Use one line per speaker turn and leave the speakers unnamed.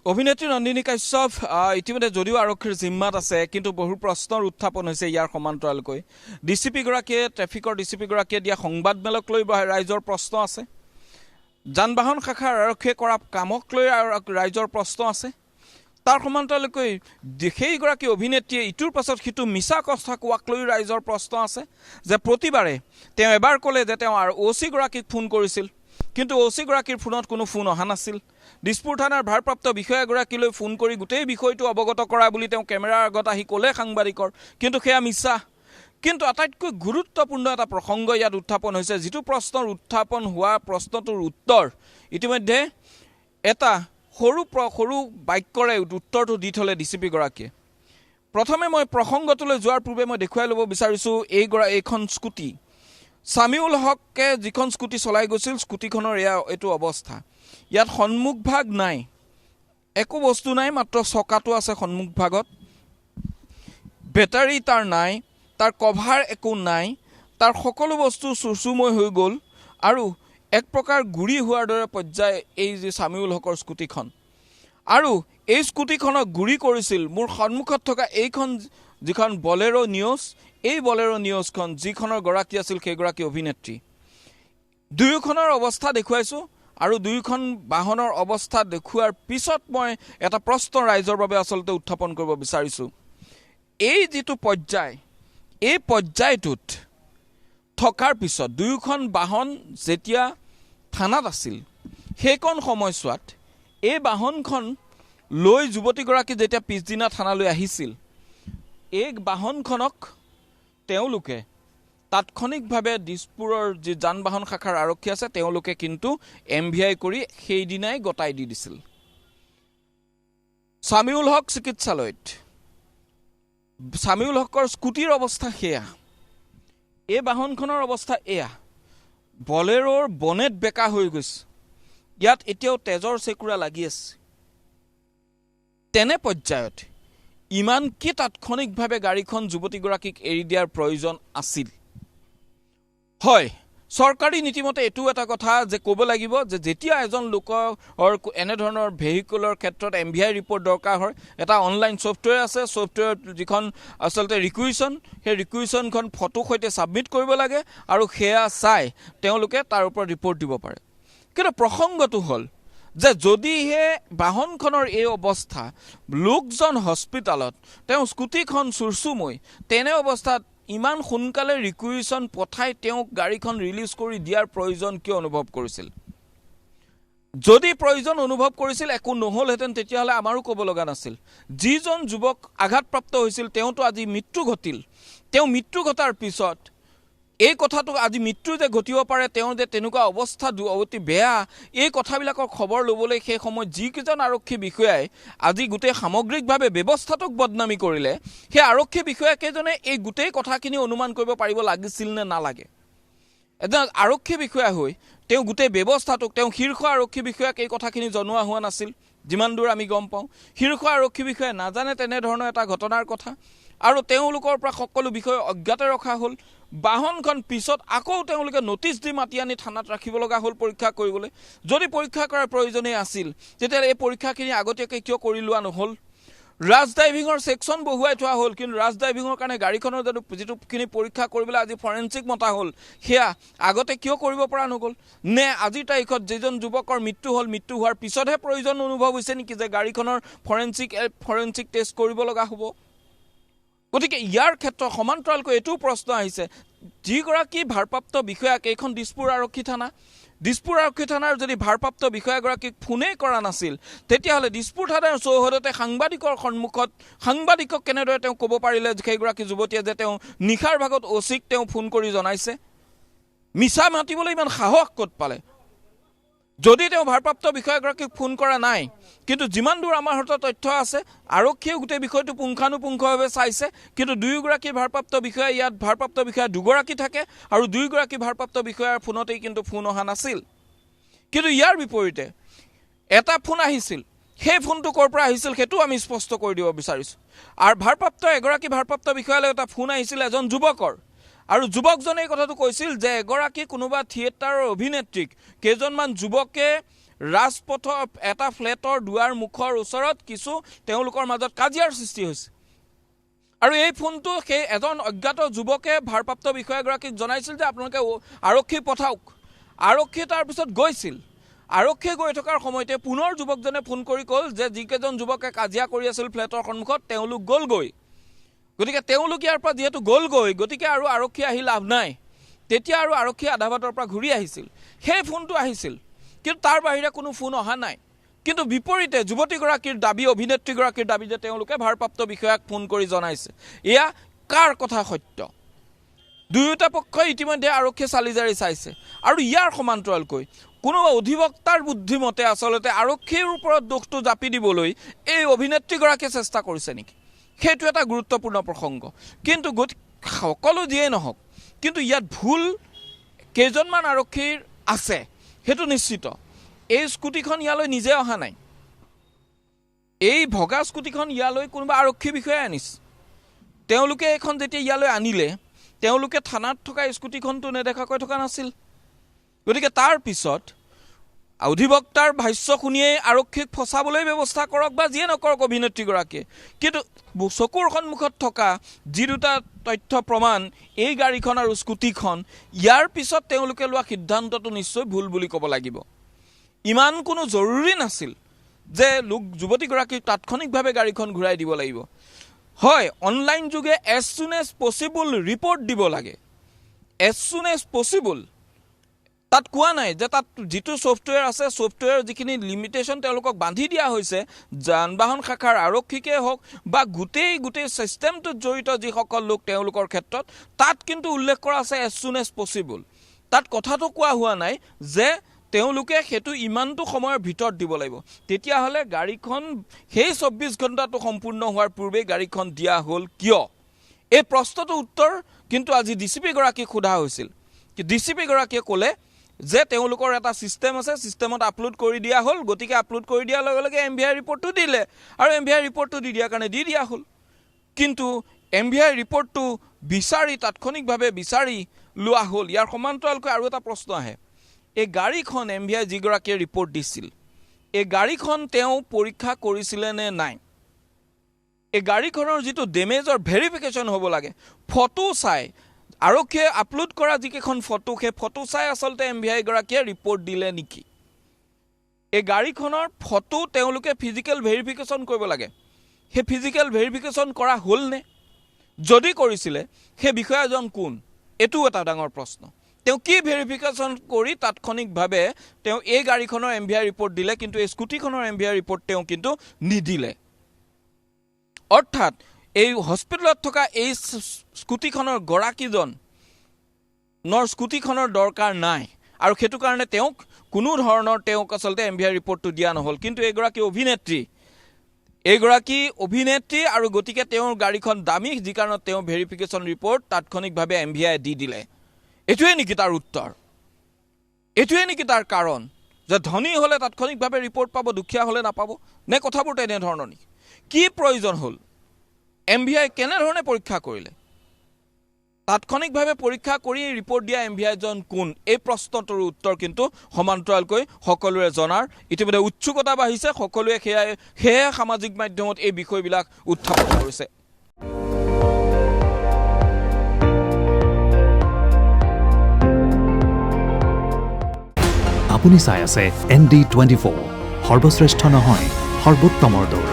অভিনেত্ৰী নন্দিনী কাশ্যপ ইতিমধ্যে যদিও আৰক্ষীৰ জিম্মাত আছে কিন্তু বহু প্ৰশ্নৰ উত্থাপন হৈছে ইয়াৰ সমান্তৰালকৈ ডিচিপিগৰাকীয়ে ট্ৰেফিকৰ ডিচিপিগৰাকীয়ে দিয়া সংবাদমেলক লৈ ৰাইজৰ প্ৰশ্ন আছে যান বাহন শাখাৰ আৰক্ষীয়ে কৰা কামক লৈ ৰাইজৰ প্ৰশ্ন আছে তাৰ সমান্তৰালকৈ সেইগৰাকী অভিনেত্ৰীয়ে ইটোৰ পাছত সিটো মিছা কথা কোৱাক লৈ ৰাইজৰ প্ৰশ্ন আছে যে প্ৰতিবাৰে তেওঁ এবাৰ ক'লে যে তেওঁ OC গৰাকীক ফোন কৰিছিল কিন্তু OC গৰাকীৰ ফোনত কোনো ফোন অহা নাছিল দিছপুৰ থানাৰ ভাৰপ্ৰাপ্ত বিষয়াগৰাকীলৈ ফোন কৰি গোটেই বিষয়টো অৱগত কৰা বুলি তেওঁ কেমেৰাৰ আগত আহি ক'লে সাংবাদিকৰ কিন্তু সেয়া মিছা কিন্তু আটাইতকৈ গুৰুত্বপূৰ্ণ এটা প্ৰসংগ ইয়াত উত্থাপন হৈছে যিটো প্ৰশ্নৰ উত্থাপন হোৱা প্ৰশ্নটোৰ উত্তৰ ইতিমধ্যে এটা সৰু বাক্যৰে উত্তৰটো দি থলে ডিচিপি গৰাকীয়ে প্ৰথমে মই প্ৰসংগটোলৈ যোৱাৰ পূৰ্বে মই দেখুৱাই ল'ব বিচাৰিছোঁ এইখন স্কুটি সামিউল হকে যিখন স্কুটি চলাই গৈছিল স্কুটিখনৰ এইটো অৱস্থা ইয়াত সন্মুখ ভাগ নাই একো বস্তু নাই মাত্ৰ চকাটো আছে সন্মুখ ভাগত বেটাৰী তাৰ নাই তাৰ কভাৰ একো নাই তাৰ সকলো বস্তু চুৰচুময় হৈ গ'ল আৰু এক প্ৰকাৰ গুৰি হোৱাৰ দৰে পৰ্যায় এই যে সামিউল হকৰ স্কুটিখন আৰু এই স্কুটিখনক গুৰি কৰিছিল মোৰ সন্মুখত থকা এইখন যিখন বলেৰো নিউজ এই বলেৰো নিউজখন যিখনৰ গৰাকী আছিল সেই গৰাকী অভিনেত্ৰী দুয়োখনৰ অৱস্থা দেখুৱাইছো আৰু দুয়োখন বাহনৰ অৱস্থা দেখুৱাৰ পিছত মই এটা প্ৰশ্ন ৰাইজৰ বাবে আসলতে উত্থাপন কৰিব বিচাৰিছো এই যেটো পৰ্যায় এই পৰ্যায়টোত থকাৰ পিছত দুয়োখন বাহন যেতিয়া থানাত আছিল সেইখন সময়ছোৱাত এই বাহনখন লৈ যুৱতীগৰাকী যেতিয়া পিছদিনা থানালৈ আহিছিল এই বাহনখনক তেওঁলোকে তাৎক্ষণিকভাৱে দিছপুৰৰ যি যান বাহন শাখাৰ আৰক্ষী আছে তেওঁলোকে কিন্তু MVI কৰি সেই দিনাই গটাই দি দিছিল সামিউল হক চিকিৎসালয়ত সামিউল হকৰ স্কুটিৰ অৱস্থা হেয়া এই বাহনখনৰ অৱস্থা এয়া বলেৰোৰ বনেট বেকা হৈ গৈছে ইয়াত এতিয়াও তেজৰ চেকুৰা লাগি আছে তেনে পৰ্যায়ত ইমান কি তাৎক্ষণিকভাৱে গাড়ীখন যুৱতীগৰাকীক এৰি দিয়াৰ প্ৰয়োজন আছিল হয় সৰকাৰি নীতিমতে এটো এটা কথা যে ক'ব লাগিব যে যেতিয়া এজন লোকৰ এনে ধৰণৰ ভেহিকলৰ ক্ষেত্ৰত MVI ৰিপৰ্ট দৰকাৰ হয় এটা অনলাইন সফটৱেৰ আছে সফটৱেৰ যিখন আসলতে ৰিকুইশন সেই ৰিকুইশনখন ফটো সৈতে সাবমিট কৰিব লাগে আৰু সেয়া চাই তেওঁলোকে তাৰ ওপৰত ৰিপৰ্ট দিব পাৰে কিন্তু প্ৰসংগটো হ'ল যে যদিহে বাহনখনৰ এই অৱস্থা লোকজন হস্পিটালত তেওঁ স্কুটিখন চুৰচুমৈ তেনে অৱস্থাত ইমান সোনকালে ৰিকুইশন পঠাই তেওঁ গাড়ীখন ৰিলিজ কৰি দিয়াৰ প্ৰয়োজন কিয় অনুভৱ কৰিছিল যদি প্ৰয়োজন অনুভৱ কৰিছিল একো নহলহেতেন তেতিয়াহলে আমাৰো ক'ব লগা নাছিল যিজন যুৱক আঘাতপ্ৰাপ্ত হৈছিল তেওঁতো আজি মৃত্যু ঘটিল তেওঁ মৃত্যু ঘটাৰ পিছত এই কথাটো আজি মৃত্যু যে ঘটিব পাৰে তেওঁ যে তেনেকুৱা অৱস্থা অতি বেয়া এই কথাবিলাকৰ খবৰ লবলৈ সেই সময় যিকেইজন আৰক্ষী বিষয়াই আজি গোটেই সামগ্ৰিকভাৱে ব্যৱস্থাটোক বদনামি কৰিলে সেই আৰক্ষী বিষয়াকেইজনে এই গোটেই কথাখিনি অনুমান কৰিব পাৰিব লাগিছিল নে নালাগে এজন আৰক্ষী বিষয়া হৈ তেওঁ গোটেই ব্যৱস্থাটোক তেওঁ শীৰ্ষ আৰক্ষী বিষয়াক এই কথাখিনি জনোৱা হোৱা নাছিল যিমান দূৰ আমি গম পাওঁ শীৰ্ষ আৰক্ষী বিষয়াই নাজানে তেনে ধৰণৰ এটা ঘটনাৰ কথা আৰু তেওঁলোকৰ পৰা সকলো বিষয় অজ্ঞাত ৰখা হ'ল বাহনখন পিছত আকৌ তেওঁলোকে নোটিছ দি মাতি আনি থানাত ৰাখিব লগা হ'ল পৰীক্ষা কৰিবলৈ যদি পৰীক্ষা কৰাৰ প্ৰয়োজনেই আছিল তেতিয়া এই পৰীক্ষাখিনি আগতীয়াকৈ কিয় কৰি লোৱা নহল ৰাজ ড্ৰাইভিঙৰ সেকশন বহুৱাই থোৱা হ'ল কিন্তু ৰাজ ড্ৰাইভিঙৰ কাৰণে গাড়ীখনৰ যেটোখিনি পৰীক্ষা কৰিবলৈ আজি ফৰেনসিক মতা হ'ল সেয়া আগতে কিয় কৰিব পৰা নগল নে আজিৰ তাৰিখত যেজন যুৱকৰ মৃত্যু হ'ল মৃত্যু হোৱাৰ পিছতহে প্ৰয়োজন অনুভৱ হৈছে নেকি যে গাড়ীখনৰ ফৰেনসিক টেষ্ট কৰিব লগা হ'ব গতিকে ইয়াৰ ক্ষেত্ৰত সমান্তৰালকৈ এটো প্ৰশ্ন আহিছে যিগৰাকী ভাৰপ্ৰাপ্ত বিষয়াক এইখন দিছপুৰ আৰক্ষী থানাৰ যদি ভাৰপ্ৰাপ্ত বিষয়াগৰাকীক ফোনে কৰা নাছিল তেতিয়াহলে দিছপুৰ থানাৰ চৌহদতে সাংবাদিকৰ সন্মুখত সাংবাদিকক কেনেদৰে তেওঁ ক'ব পাৰিলে যে সেইগৰাকী যুৱতীয়ে যে তেওঁ নিখাৰ ভাগত OCক তেওঁ ফোন কৰি জনাইছে মিছা মাতিবলৈ ইমান সাহস ক'ত পালে যদি তেওঁ ভাৰপ্ৰাপ্ত বিষয়াগৰাকীক ফোন কৰা নাই কিন্তু যিমান দূৰ আমাৰ হাতত তথ্য আছে আৰক্ষীয়ে গোটেই বিষয়টো পুংখানুপুংখভাৱে চাইছে কিন্তু দুয়োগৰাকী ভাৰপ্ৰাপ্ত বিষয়া ইয়াত ভাৰপ্ৰাপ্ত বিষয়া দুগৰাকী থাকে আৰু দুয়োগৰাকী ভাৰপ্ৰাপ্ত বিষয়াৰ ফোনতেই কিন্তু ফোন অহা নাছিল কিন্তু ইয়াৰ বিপৰীতে এটা ফোন আহিছিল সেই ফোনটো ক'ৰ পৰা আহিছিল সেইটো আমি স্পষ্ট কৰি দিব বিচাৰিছো আৰু এগৰাকী ভাৰপ্ৰাপ্ত বিষয়ালৈ এটা ফোন আহিছিল এজন যুৱকৰ আৰু যুৱকজনে এই কথাটো কৈছিল যে এগৰাকী কোনোবা থিয়েটাৰৰ অভিনেত্ৰীক কেইজনমান যুৱকে ৰাজপথৰ এটা ফ্লেটৰ দুৱাৰ মুখৰ ওচৰত কিছু তেওঁলোকৰ মাজত কাজিয়াৰ সৃষ্টি হৈছে আৰু এই ফোনটো সেই এজন অজ্ঞাত যুৱকে ভাৰপ্ৰাপ্ত বিষয়াগৰাকীক জনাইছিল যে আপোনালোকে আৰক্ষী পঠাওক আৰক্ষী তাৰ পিছত গৈছিল আৰক্ষী গৈ থকাৰ সময়তে পুনৰ যুৱকজনে ফোন কৰি কল যে যিকেইজন যুৱকে কাজিয়া কৰি আছিল ফ্লেটৰ সন্মুখত তেওঁলোক গ'লগৈ গতিকে তেওঁলোক ইয়াৰ পৰা যেহেতু গ'লগৈ গতিকে আৰু আৰক্ষী আহি লাভ নাই তেতিয়া আৰু আৰক্ষী আধা বাটৰ পৰা ঘূৰি আহিছিল সেই ফোনটো আহিছিল কিন্তু তাৰ বাহিৰে কোনো ফোন অহা নাই কিন্তু বিপৰীতে যুৱতীগৰাকীৰ দাবী অভিনেত্ৰীগৰাকীৰ দাবী যে তেওঁলোকে ভাৰপ্ৰাপ্ত বিষয়াক ফোন কৰি জনাইছে এয়া কাৰ কথা সত্য দুয়োটা পক্ষই ইতিমধ্যে আৰক্ষী চালিজাৰি চাইছে আৰু ইয়াৰ সমান্তৰালকৈ কোনো অধিবক্তাৰ বুদ্ধিমতে আচলতে আৰক্ষীৰ ওপৰত দোষটো জাপি দিবলৈ এই অভিনেত্ৰীগৰাকীয়ে চেষ্টা কৰিছে নেকি সেইটো এটা গুৰুত্বপূৰ্ণ প্ৰসংগ কিন্তু সকলো যিয়ে নহওক কিন্তু ইয়াত ভুল কেইজনমান আৰক্ষীৰ আছে সেইটো নিশ্চিত এই স্কুটিখন ইয়ালৈ নিজে অহা নাই এই ভগা স্কুটিখন ইয়ালৈ কোনোবা আৰক্ষী বিষয়াই আনিছে তেওঁলোকে এখন যেতিয়া ইয়ালৈ আনিলে তেওঁলোকে থানাত থকা স্কুটিখনটো নেদেখাকৈ থকা নাছিল গতিকে তাৰ পিছত অধিবক্তাৰ ভাষ্য শুনিয়েই আৰক্ষীক ফচাবলৈ ব্যৱস্থা কৰক বা যিয়ে নকৰক অভিনেত্ৰীগৰাকীয়ে কিন্তু চকুৰ সন্মুখত থকা যি দুটা তথ্য প্ৰমাণ এই গাড়ীখন আৰু স্কুটিখন ইয়াৰ পিছত তেওঁলোকে লোৱা সিদ্ধান্তটো নিশ্চয় ভুল বুলি ক'ব লাগিব ইমান কোনো জৰুৰী নাছিল যে যুৱতীগৰাকীক তাৎক্ষণিকভাৱে গাড়ীখন ঘূৰাই দিব লাগিব হয় অনলাইন যোগে as soon as possible report দিব লাগে এজ সুন এজ পচিবল তাত কোৱা নাই যে তাত যিটো ছফ্টৱেৰ আছে ছফ্টৱেৰৰ যিখিনি লিমিটেশ্যন তেওঁলোকক বান্ধি দিয়া হৈছে যান বাহন শাখাৰ আৰক্ষীকে হওক বা গোটেই ছিষ্টেমটোত জড়িত যিসকল লোক তেওঁলোকৰ ক্ষেত্ৰত তাত কিন্তু উল্লেখ কৰা আছে এজ সুন এজ পচিবল তাত কথাটো কোৱা হোৱা নাই যে তেওঁলোকে সেইটো ইমানটো সময়ৰ ভিতৰত দিব লাগিব তেতিয়াহ'লে গাড়ীখন সেই 24 ঘণ্টাটো সম্পূৰ্ণ হোৱাৰ পূৰ্বেই গাড়ীখন দিয়া হ'ল কিয় এই প্ৰশ্নটোৰ উত্তৰ কিন্তু আজি ডিচিপি গৰাকীক সোধা হৈছিল কি ডিচিপি গৰাকীয়ে ক'লে যে তেওঁলোকৰ এটা সিস্টেম আছে সিস্টেমত আপলোড কৰি দিয়া হ'ল গতিকে আপলোড কৰি দিয়াৰ লগে লগে এমভিআই ৰিপৰ্টটো দিলে আৰু এমভিআই ৰিপৰ্টটো দি দিয়াৰ কাৰণে দি দিয়া হ'ল কিন্তু এমভিআই ৰিপৰ্টটো তাৎক্ষণিকভাৱে বিচাৰি লোৱা হ'ল ইয়াৰ সমান্তৰালকৈ আৰু এটা প্ৰশ্ন আহে এই গাড়ীখন এমভিআই যিগৰাকীয়ে ৰিপৰ্ট দিছিল এই গাড়ীখন তেওঁ পৰীক্ষা কৰিছিলে নে নাই এই গাড়ীখনৰ যিটো ডেমেজৰ ভেৰিফিকেশ্যন হ'ব লাগে ফটো চাই আৰক্ষীয়ে আপলোড কৰা যিকেইখন ফটো সেই ফটো চাই আচলতে এমভিআই গৰাকীয়ে ৰিপৰ্ট দিলে নেকি এই গাড়ীখনৰ ফটো তেওঁলোকে ফিজিকেল ভেৰিফিকেশ্যন কৰিব লাগে সেই ফিজিকেল ভেৰিফিকেশ্যন কৰা হ'লনে যদি কৰিছিলে সেই বিষয়াজন কোন এটো এটা ডাঙৰ প্ৰশ্ন তেওঁ কি ভেৰিফিকেশ্যন কৰি তাৎক্ষণিকভাৱে তেওঁ এই গাড়ীখনৰ এমভিআই ৰিপৰ্ট দিলে কিন্তু এই স্কুটিখনৰ এমভিআই ৰিপৰ্ট তেওঁ কিন্তু নিদিলে অৰ্থাৎ এই হস্পিটেলত থকা এই স্কুটিখনৰ গৰাকীজনৰ স্কুটিখনৰ দৰকাৰ নাই আৰু সেইটো কাৰণে তেওঁক কোনো ধৰণৰ তেওঁক আচলতে এমভিআই ৰিপৰ্টটো দিয়া নহ'ল কিন্তু এইগৰাকী অভিনেত্ৰী আৰু গতিকে তেওঁৰ গাড়ীখন দামী যি কাৰণত তেওঁ ভেৰিফিকেশ্যন ৰিপৰ্ট তাৎক্ষণিকভাৱে এমভিআই দি দিলে এটোৱে নেকি তাৰ উত্তৰ এটোৱে নেকি তাৰ কাৰণ যে ধনী হ'লে তাৎক্ষণিকভাৱে ৰিপৰ্ট পাব দুখীয়া হ'লে নাপাব নে কথাবোৰ তেনেধৰণৰ নেকি কি প্ৰয়োজন হ'ল এমভিআই কেনেধৰণে পৰীক্ষা কৰিলে তাৎক্ষণিকভাৱে পৰীক্ষা কৰি ৰিপৰ্ট দিয়া এমভিআইজন কোন এই প্ৰশ্নটোৰ উত্তৰ কিন্তু সমান্তৰালকৈ সকলোৰে জনাৰ ইতিমধ্যে উৎসুকতা বাঢ়িছে সকলোৱে সেয়ে সামাজিক মাধ্যমত এই বিষয়বিলাক উত্থাপন কৰিছে
আপুনি চাই আছে ND24 সৰ্বশ্ৰেষ্ঠ নহয় সৰ্বোত্তমৰ দৌৰ